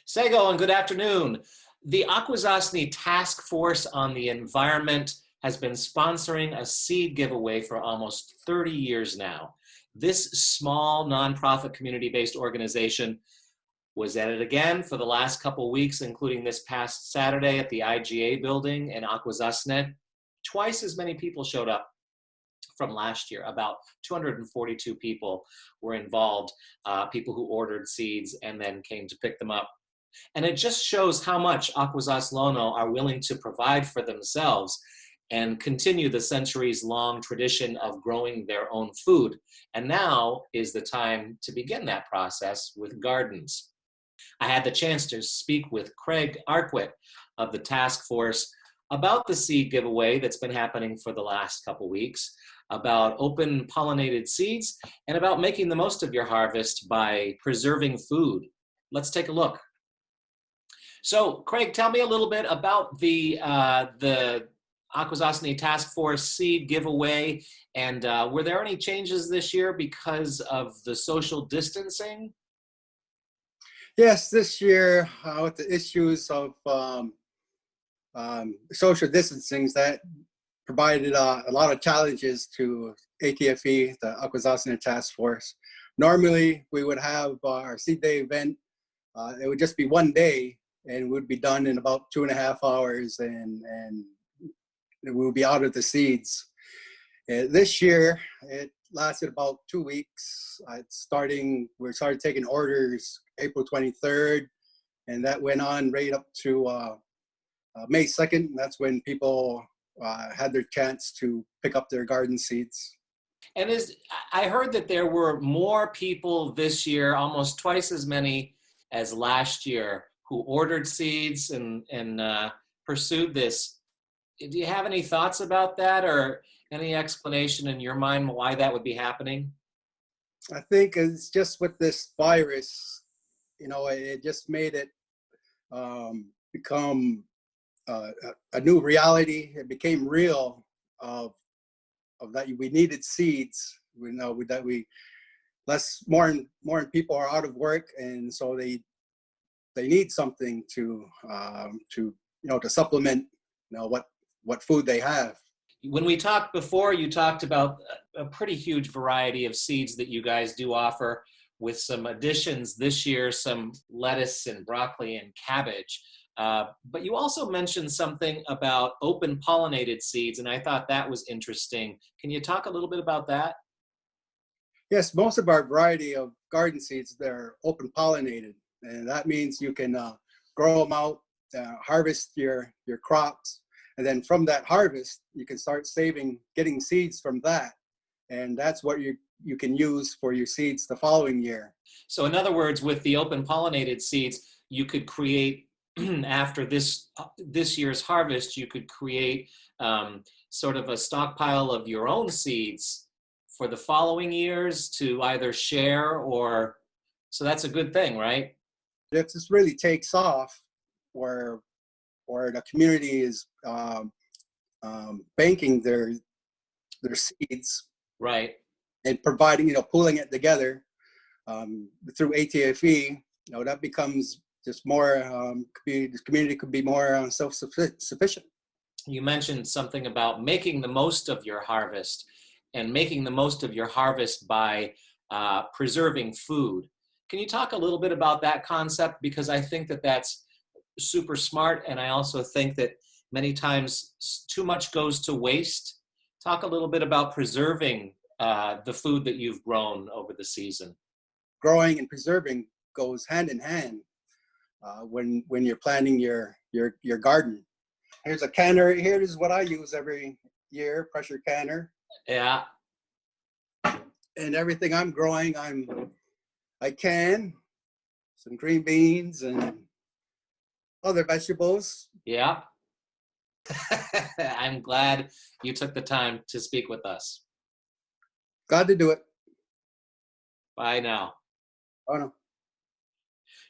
Sego, and good afternoon. The Akwesasne Task Force on the Environment has been sponsoring a seed giveaway for almost 30 years now. This small nonprofit community-based organization was at it again for the last couple weeks, including this past Saturday at the IGA building in Akwesasne. Twice as many people showed up from last year. About 242 people were involved, people who ordered seeds and then came to pick them up. And it just shows how much Akwesasne are willing to provide for themselves and continue the centuries-long tradition of growing their own food. And now is the time to begin that process with gardens. I had the chance to speak with Craig Arkwit of the task force about the seed giveaway that's been happening for the last couple weeks, about open pollinated seeds, and about making the most of your harvest by preserving food. Let's take a look. So, Craig, tell me a little bit about the Akwesasne Task Force seed giveaway, and were there any changes this year because of the social distancing? Yes, this year with the issues of social distancing, that provided a lot of challenges to ATFE, the Akwesasne Task Force. Normally, we would have our seed day event. It would just be one day, and would be done in about 2.5 hours, and we'll be out of the seeds. This year, it lasted about 2 weeks. We started taking orders April 23rd, and that went on right up to May 2nd. That's when people had their chance to pick up their garden seeds. And I heard that there were more people this year, almost twice as many as last year, who ordered seeds and pursued this. Do you have any thoughts about that, or any explanation in your mind why that would be happening? I think it's just with this virus, it just made it become a new reality. It became real of that we needed seeds. We know that more people are out of work, and so they need something to supplement what food they have. When we talked before, you talked about a pretty huge variety of seeds that you guys do offer, with some additions this year, some lettuce and broccoli and cabbage. But you also mentioned something about open pollinated seeds, and I thought that was interesting. Can you talk a little bit about that? Yes, most of our variety of garden seeds, they're open pollinated. And that means you can grow them out, harvest your crops, and then from that harvest, you can start getting seeds from that. And that's what you can use for your seeds the following year. So in other words, with the open pollinated seeds, you could create, after this year's harvest, you could create sort of a stockpile of your own seeds for the following years to either share or, so that's a good thing, right? If this really takes off, where the community is banking their seeds, right, and providing, pooling it together through ATFE, that becomes just more. The community could be more self-sufficient. You mentioned something about making the most of your harvest, and making the most of your harvest by preserving food. Can you talk a little bit about that concept? Because I think that that's super smart, and I also think that many times too much goes to waste. Talk a little bit about preserving the food that you've grown over the season. Growing and preserving goes hand in hand when you're planting your garden. Here's a canner. Here is what I use every year, pressure canner. Yeah. And everything I'm growing, I can some green beans and other vegetables. Yeah. I'm glad you took the time to speak with us. Glad to do it. Bye now. Oh, no.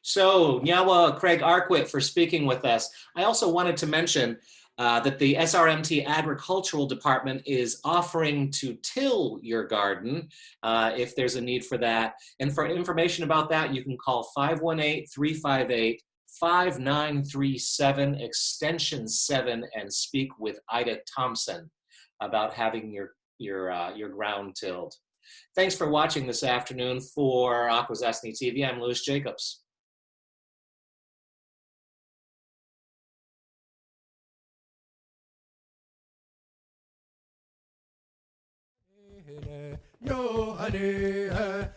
So, Nyawa Craig Arkwit for speaking with us. I also wanted to mention that the SRMT Agricultural Department is offering to till your garden if there's a need for that. And for information about that, you can call 518-358 5937 extension 7 and speak with Ida Thompson about having your ground tilled. Thanks for watching this afternoon. For Akwesasne TV, I'm Louis Jacobs. Yo, honey,